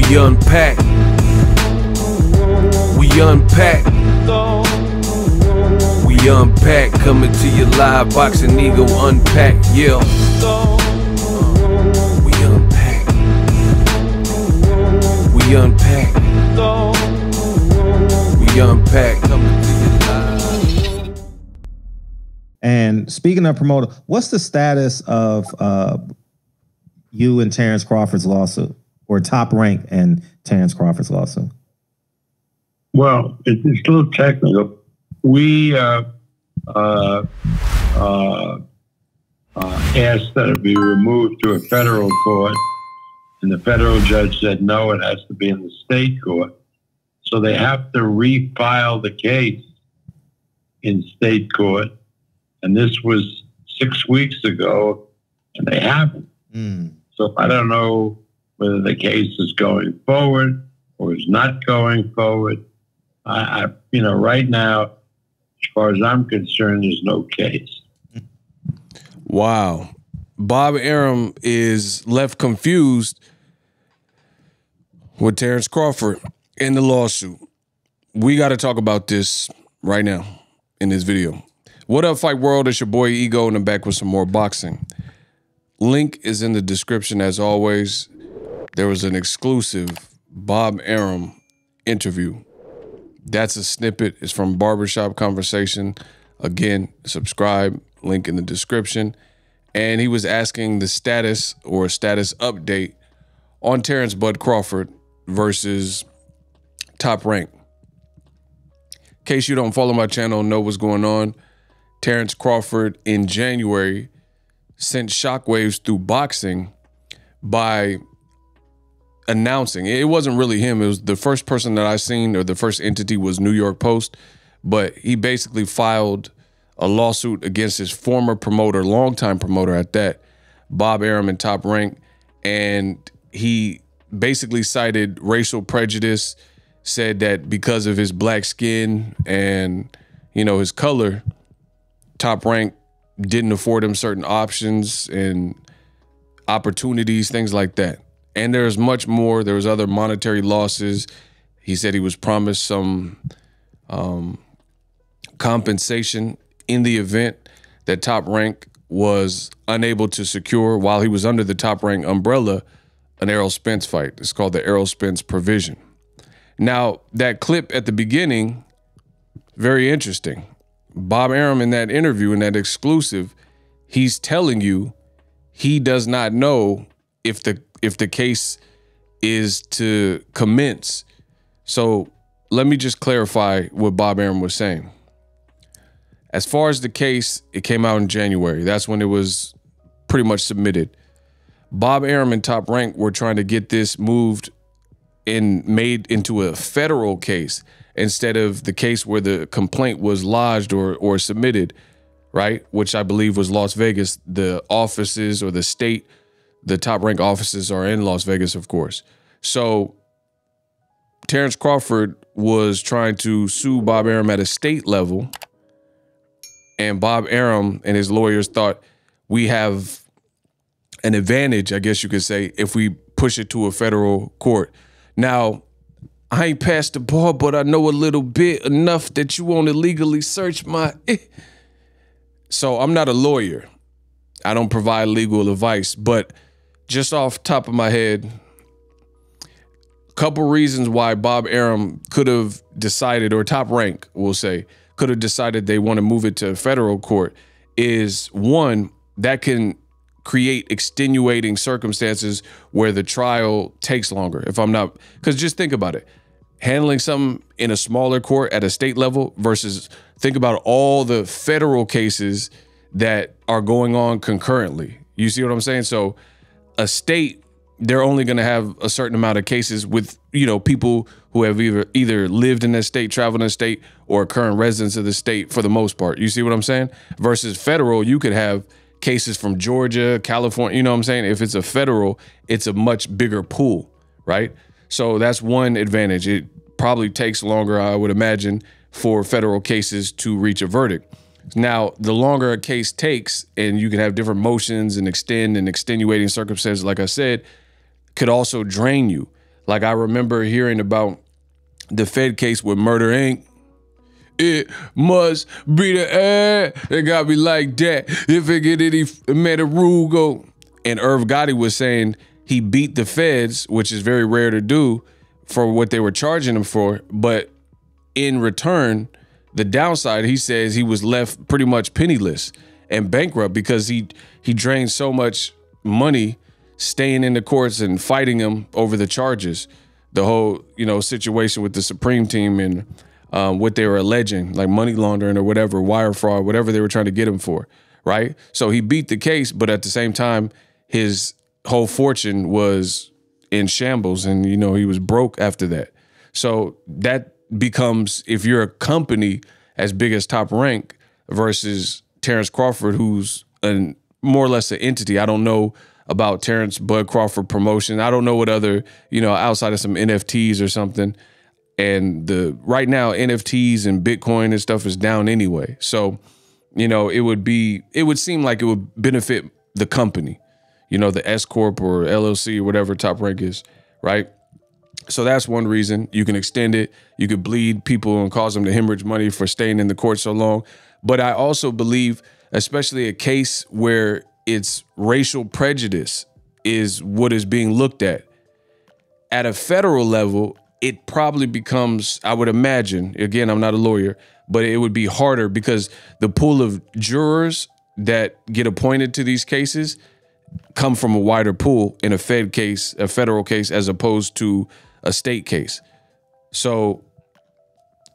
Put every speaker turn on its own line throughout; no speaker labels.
We unpack. We unpack. We unpack. Coming to you live, Boxing Ego Unpack. Yeah. We unpack. We unpack. We unpack. Coming to you live.
And speaking of promoter, what's the status of you and Terence Crawford's lawsuit, or Top Rank and Terence Crawford's lawsuit?
Well, it's a little technical. We asked that it be removed to a federal court, and the federal judge said no, it has to be in the state court. So they have to refile the case in state court, and this was 6 weeks ago, and they haven't. So I don't know whether the case is going forward or is not going forward. You know, right now, as far as I'm concerned, there's no case.
Wow. Bob Arum is left confused with Terence Crawford in the lawsuit. We got to talk about this right now in this video. What up, Fight World? It's your boy Ego, and I'm back with some more boxing. Link is in the description as always. There was an exclusive Bob Arum interview. That's a snippet. It's from Barbershop Conversation. Again, subscribe, link in the description. And he was asking the status or status update on Terence Bud Crawford versus Top Rank. In case you don't follow my channel and know what's going on, Terence Crawford in January sent shockwaves through boxing by announcing, it wasn't really him, it was the first person that I seen, or the first entity was New York Post, but he basically filed a lawsuit against his former promoter, longtime promoter at that, Bob Arum and Top Rank, and he basically cited racial prejudice, said that because of his black skin and, you know, his color, Top Rank didn't afford him certain options and opportunities, things like that. And there's much more. There was other monetary losses. He said he was promised some compensation in the event that Top Rank was unable to secure, while he was under the Top Rank umbrella, an Errol Spence fight. It's called the Errol Spence provision. Now, that clip at the beginning, very interesting. Bob Arum in that interview, in that exclusive, he's telling you he does not know if the case is to commence. So let me just clarify what Bob Arum was saying. As far as the case, it came out in January. That's when it was pretty much submitted. Bob Arum and Top Rank were trying to get this moved and made into a federal case instead of the case where the complaint was lodged or submitted, right? Which I believe was Las Vegas. The offices, or the state, the Top Rank offices are in Las Vegas, of course. So Terence Crawford was trying to sue Bob Arum at a state level, and Bob Arum and his lawyers thought we have an advantage, I guess you could say, if we push it to a federal court. Now, I ain't passed the bar, but I know a little bit, enough that you want to legally search my... So I'm not a lawyer. I don't provide legal advice, but just off top of my head, a couple reasons why Bob Arum could have decided, or Top Rank, we'll say, could have decided they want to move it to a federal court is, one, that can create extenuating circumstances where the trial takes longer. If I'm not, because just think about it. Handling something in a smaller court at a state level versus think about all the federal cases that are going on concurrently. You see what I'm saying? So a state, they're only going to have a certain amount of cases with, you know, people who have either lived in that state, traveled in the state, or current residents of the state for the most part. You see what I'm saying? Versus federal, you could have cases from Georgia, California, you know what I'm saying? If it's a federal, it's a much bigger pool, right? So that's one advantage. It probably takes longer, I would imagine, for federal cases to reach a verdict. Now, the longer a case takes, and you can have different motions and extend and extenuating circumstances, like I said, could also drain you. Like I remember hearing about the Fed case with Murder Inc. It must be the air. It got me like that. If it get any, made a rule go. And Irv Gotti was saying he beat the feds, which is very rare to do, for what they were charging him for. But in return, the downside, he says he was left pretty much penniless and bankrupt because he drained so much money staying in the courts and fighting him over the charges. The whole, situation with the Supreme team and what they were alleging, like money laundering or whatever, wire fraud, whatever they were trying to get him for, right? So he beat the case, but at the same time, his whole fortune was in shambles and, he was broke after that. So that becomes, if you're a company as big as Top Rank versus Terence Crawford, who's more or less an entity. I don't know about Terence Bud Crawford promotion. I don't know what other, outside of some NFTs or something. And right now NFTs and Bitcoin and stuff is down anyway. So, it would seem like it would benefit the company, the S Corp or LLC or whatever Top Rank is, right? So that's one reason. You can extend it. You could bleed people and cause them to hemorrhage money for staying in the court so long. But I also believe, especially a case where it's racial prejudice is what is being looked at a federal level, it probably becomes, I would imagine, again, I'm not a lawyer, but it would be harder because the pool of jurors that get appointed to these cases come from a wider pool in a federal case, as opposed to a state case. So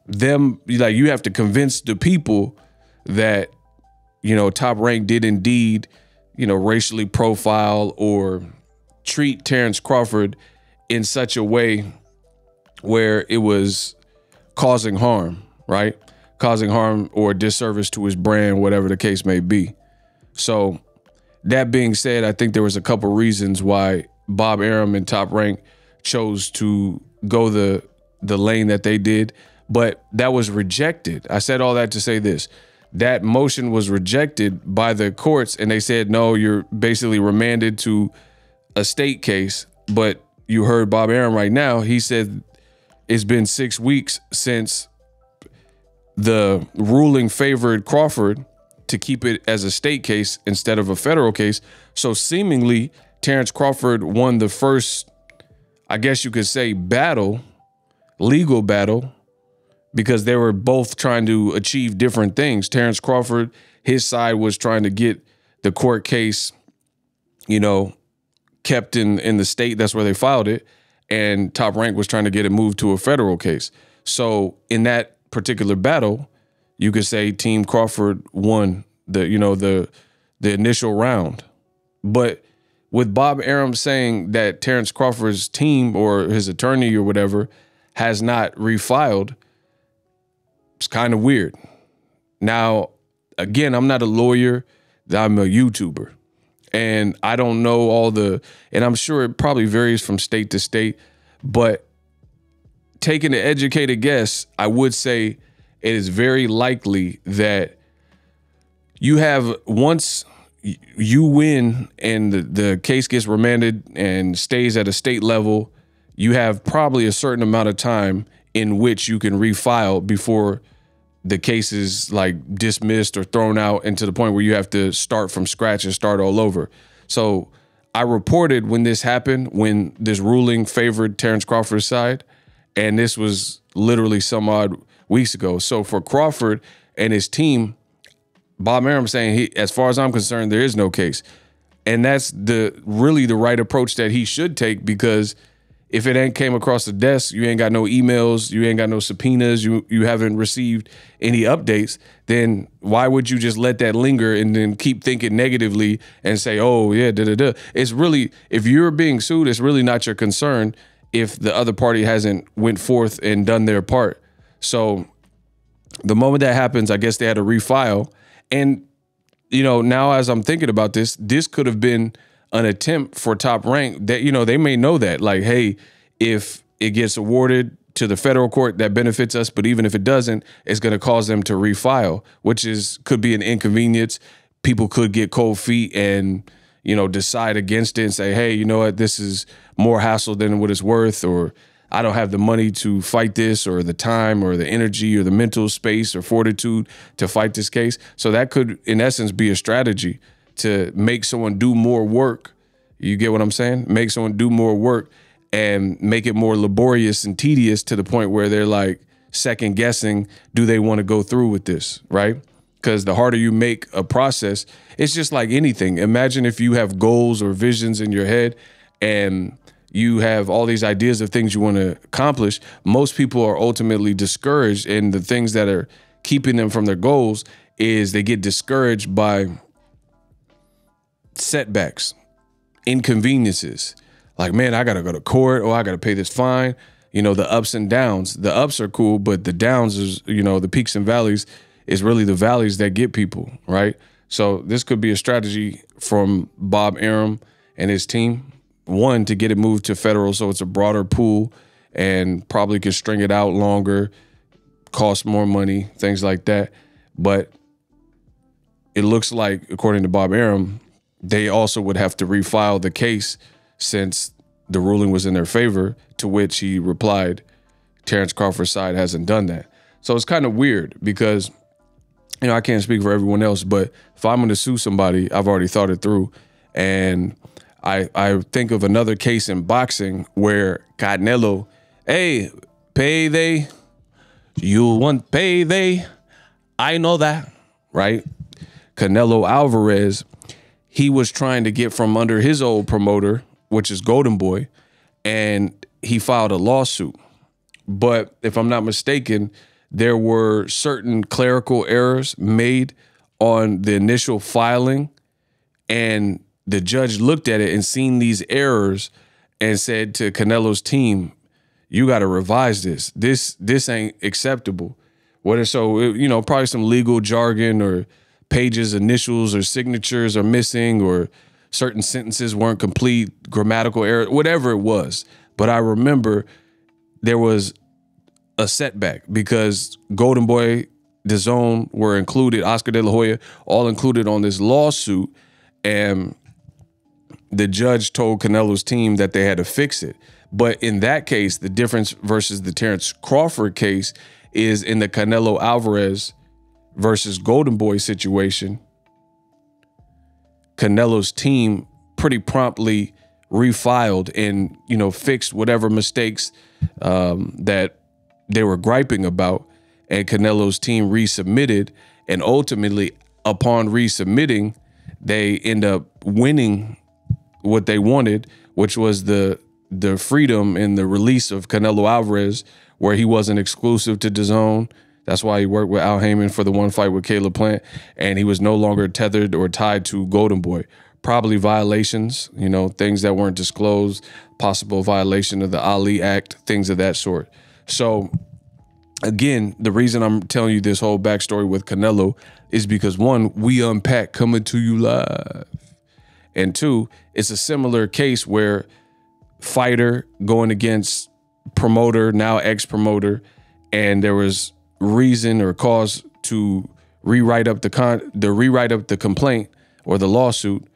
you have to convince the people that, Top Rank did indeed, racially profile or treat Terence Crawford in such a way where it was causing harm, right? Causing harm or disservice to his brand, whatever the case may be. So that being said, I think there was a couple reasons why Bob Arum and Top Rank chose to go the lane that they did, but that was rejected. I said all that to say this. That motion was rejected by the courts, and they said, no, you're basically remanded to a state case. But you heard Bob Arum right now. He said it's been 6 weeks since the ruling favored Crawford to keep it as a state case instead of a federal case. So seemingly Terence Crawford won the first, I guess you could say, legal battle, because they were both trying to achieve different things. Terence Crawford, his side was trying to get the court case, kept in the state. That's where they filed it. And Top Rank was trying to get it moved to a federal case. So in that particular battle, you could say Team Crawford won the initial round. But with Bob Arum saying that Terence Crawford's team or his attorney or whatever has not refiled, it's kind of weird. Now, again, I'm not a lawyer. I'm a YouTuber. And I don't know and I'm sure it probably varies from state to state, but taking an educated guess, I would say it is very likely that once you win and the case gets remanded and stays at a state level, you have probably a certain amount of time in which you can refile before the case is like dismissed or thrown out, and to the point where you have to start from scratch and start all over. So I reported when this happened, when this ruling favored Terence Crawford's side, and this was literally some odd weeks ago. So for Crawford and his team, Bob Arum saying, as far as I'm concerned, there is no case. And that's really the right approach that he should take, because if it ain't came across the desk, you ain't got no emails, you ain't got no subpoenas, you haven't received any updates, then why would you just let that linger and then keep thinking negatively and say, oh, yeah, da-da-da. It's really, if you're being sued, it's really not your concern if the other party hasn't went forth and done their part. So the moment that happens, I guess they had to refile. And, now as I'm thinking about this could have been an attempt for Top Rank that, they may know that, like, hey, if it gets awarded to the federal court, that benefits us. But even if it doesn't, it's going to cause them to refile, which could be an inconvenience. People could get cold feet and, you know, decide against it and say, hey, you know what, this is more hassle than what it's worth, or I don't have the money to fight this, or the time or the energy or the mental space or fortitude to fight this case. So that could, in essence, be a strategy to make someone do more work. You get what I'm saying? Make someone do more work and make it more laborious and tedious to the point where they're like second guessing, do they want to go through with this, right? Because the harder you make a process, it's just like anything. Imagine if you have goals or visions in your head and you have all these ideas of things you want to accomplish. Most people are ultimately discouraged, and the things that are keeping them from their goals is they get discouraged by setbacks, inconveniences. Like, man, I got to go to court, or I got to pay this fine. You know, the ups and downs. The ups are cool, but the downs is, you know, the peaks and valleys is really the valleys that get people, right? So this could be a strategy from Bob Arum and his team. One, to get it moved to federal so it's a broader pool and probably can string it out longer, cost more money, things like that. But it looks like, according to Bob Arum, they also would have to refile the case since the ruling was in their favor, to which he replied, Terence Crawford's side hasn't done that. So it's kind of weird because, you know, I can't speak for everyone else, but if I'm going to sue somebody, I've already thought it through. And I think of another case in boxing where Canelo, hey, payday, you want payday, I know that, right? Canelo Alvarez, he was trying to get from under his old promoter, which is Golden Boy, and he filed a lawsuit. But if I'm not mistaken, there were certain clerical errors made on the initial filing, and the judge looked at it and seen these errors and said to Canelo's team, you got to revise this. This ain't acceptable. So, you know, probably some legal jargon or pages, initials or signatures are missing, or certain sentences weren't complete, grammatical error, whatever it was. But I remember there was a setback because Golden Boy, DAZN were included, Oscar De La Hoya, all included on this lawsuit. And the judge told Canelo's team that they had to fix it. But in that case, the difference versus the Terence Crawford case is in the Canelo Alvarez versus Golden Boy situation, Canelo's team pretty promptly refiled and, you know, fixed whatever mistakes that they were griping about. And Canelo's team resubmitted. And ultimately, upon resubmitting, they end up winning what they wanted, which was the freedom and the release of Canelo Alvarez, where he wasn't exclusive to DAZN. That's why he worked with Al Heyman for the one fight with Caleb Plant, and he was no longer tethered or tied to Golden Boy. Probably violations, you know, things that weren't disclosed, possible violation of the Ali Act, things of that sort. So again, the reason I'm telling you this whole backstory with Canelo is because, one, we unpack coming to you live. And two, it's a similar case where fighter going against promoter, now ex-promoter, and there was reason or cause to rewrite up the complaint or the lawsuit,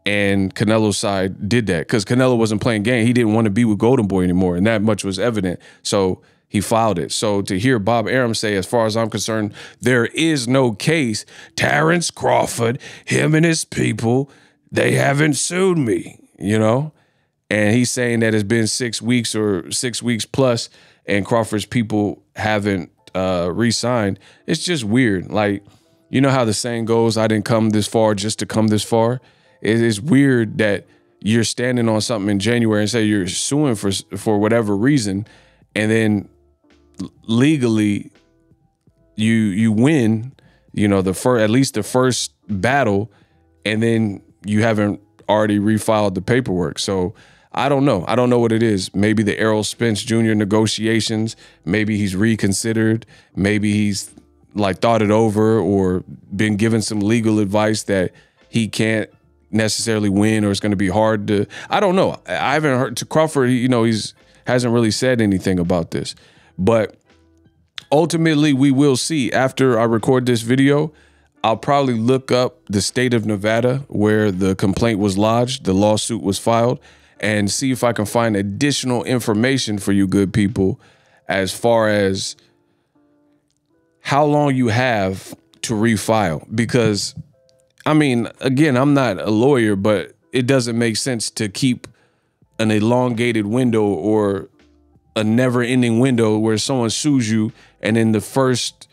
and Canelo's side did that because Canelo wasn't playing game. He didn't want to be with Golden Boy anymore, and that much was evident. So he filed it. So to hear Bob Arum say, as far as I'm concerned, there is no case. Terence Crawford, him and his people, they haven't sued me, you know? And he's saying that it's been 6 weeks or 6 weeks plus, and Crawford's people haven't re-signed. It's just weird. Like, you know how the saying goes, I didn't come this far just to come this far? It is weird that you're standing on something in January and say you're suing for whatever reason, and then legally you win, you know, at least the first battle, and then you haven't already refiled the paperwork. So I don't know. I don't know what it is. Maybe the Errol Spence Jr. negotiations, maybe he's reconsidered, maybe he's like thought it over or been given some legal advice that he can't necessarily win, or it's going to be hard to, I don't know. I haven't heard to Crawford, you know, hasn't really said anything about this, but ultimately we will see. After I record this video, I'll probably look up the state of Nevada where the complaint was lodged, the lawsuit was filed, and see if I can find additional information for you good people as far as how long you have to refile. Because, I mean, again, I'm not a lawyer, but it doesn't make sense to keep an elongated window or a never-ending window where someone sues you and in the first,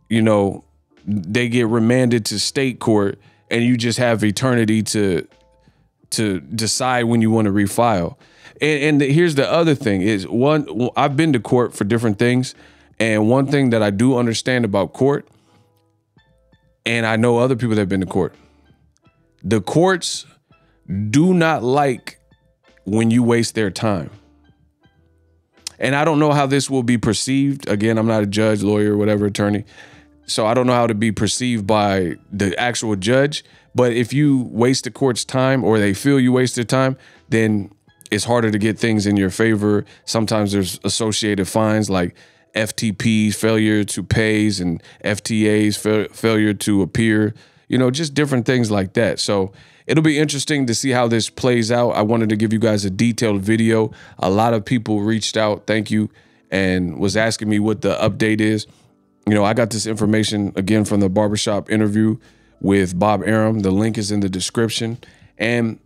you know, they get remanded to state court and you just have eternity to decide when you want to refile. And here's the other thing is, I've been to court for different things, and one thing that I do understand about court, and I know other people that have been to court, the courts do not like when you waste their time. And I don't know how this will be perceived. Again, I'm not a judge, lawyer, whatever, attorney. So I don't know how to be perceived by the actual judge. But if you waste the court's time or they feel you wasted time, then it's harder to get things in your favor. Sometimes there's associated fines like FTPs, failure to pays, and FTAs, failure to appear, you know, just different things like that. So it'll be interesting to see how this plays out. I wanted to give you guys a detailed video. A lot of people reached out, thank you, and was asking me what the update is. You know, I got this information, again, from the barbershop interview with Bob Arum. The link is in the description. And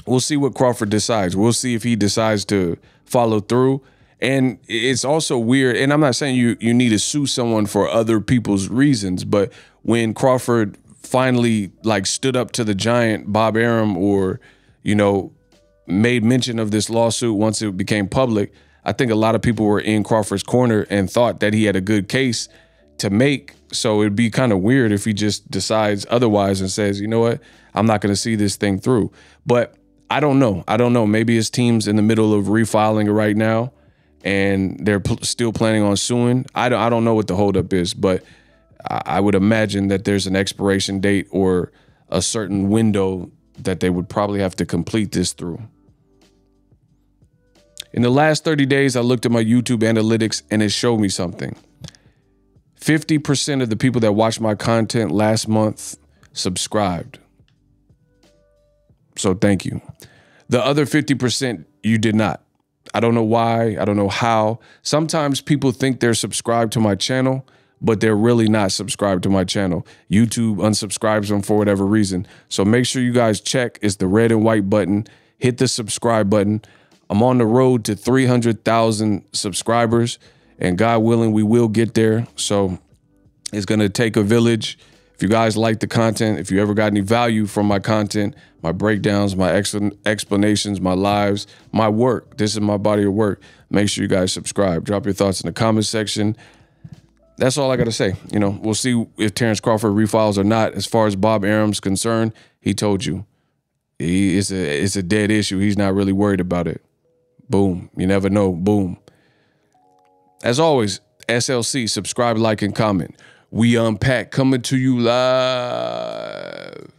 we'll see what Crawford decides. We'll see if he decides to follow through. And it's also weird, and I'm not saying you need to sue someone for other people's reasons, but when Crawford finally like stood up to the giant Bob Arum, or, you know, made mention of this lawsuit once it became public, I think a lot of people were in Crawford's corner and thought that he had a good case to make. So it'd be kind of weird if he just decides otherwise and says, you know what, I'm not going to see this thing through. But I don't know. I don't know. Maybe his team's in the middle of refiling it right now and they're still planning on suing. I don't know what the holdup is, but I would imagine that there's an expiration date or a certain window that they would probably have to complete this through. In the last 30 days, I looked at my YouTube analytics and it showed me something. 50% of the people that watched my content last month subscribed. So thank you. The other 50%, you did not. I don't know why. I don't know how. Sometimes people think they're subscribed to my channel, but they're really not subscribed to my channel. YouTube unsubscribes them for whatever reason. So make sure you guys check. It's the red and white button. Hit the subscribe button. I'm on the road to 300,000 subscribers, and God willing, we will get there. So it's going to take a village. If you guys like the content, if you ever got any value from my content, my breakdowns, my explanations, my lives, my work, this is my body of work, make sure you guys subscribe. Drop your thoughts in the comment section. That's all I got to say. You know, we'll see if Terence Crawford refiles or not. As far as Bob Arum's concerned, he told you it's a dead issue. He's not really worried about it. Boom. You never know. Boom. As always, SLC, subscribe, like, and comment. We Unpack, coming to you live.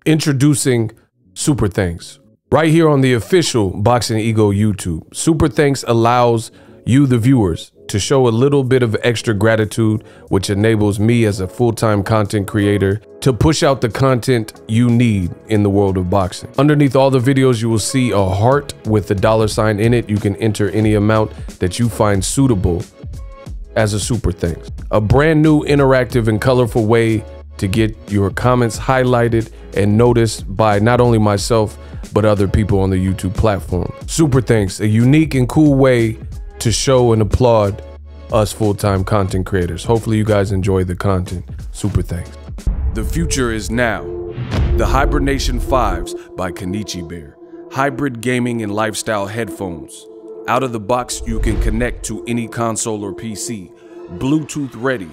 Introducing Super Thanks, right here on the official Boxing Ego YouTube. Super Thanks allows you, the viewers, to show a little bit of extra gratitude, which enables me as a full-time content creator to push out the content you need in the world of boxing. Underneath all the videos, you will see a heart with the $sign in it. You can enter any amount that you find suitable as a super thanks. A brand new interactive and colorful way to get your comments highlighted and noticed by not only myself, but other people on the YouTube platform. Super thanks, a unique and cool way to show and applaud us full-time content creators. Hopefully you guys enjoy the content. Super thanks. The future is now. The Hibernation 5s by Kenichi Bear. Hybrid gaming and lifestyle headphones. Out of the box, you can connect to any console or PC. Bluetooth ready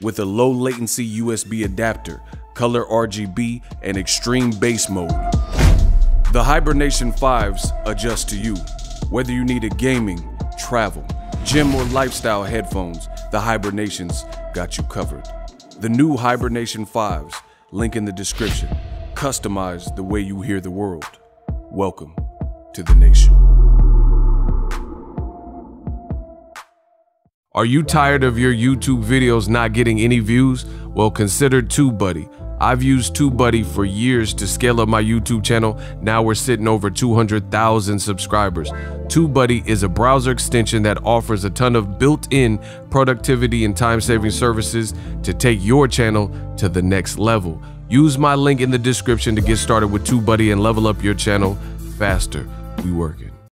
with a low latency USB adapter, color RGB, and extreme bass mode. The Hibernation 5s adjust to you. Whether you need a gaming, travel, gym, or lifestyle headphones, the Hibernations got you covered. The new Hibernation 5s, link in the description. Customize the way you hear the world. Welcome to the nation.
Are you tired of your YouTube videos not getting any views? Well, consider TBUD. I've used TBUD for years to scale up my YouTube channel. Now we're sitting over 200,000 subscribers. TBUD is a browser extension that offers a ton of built-in productivity and time-saving services to take your channel to the next level. Use my link in the description to get started with TBUD and level up your channel faster. We working.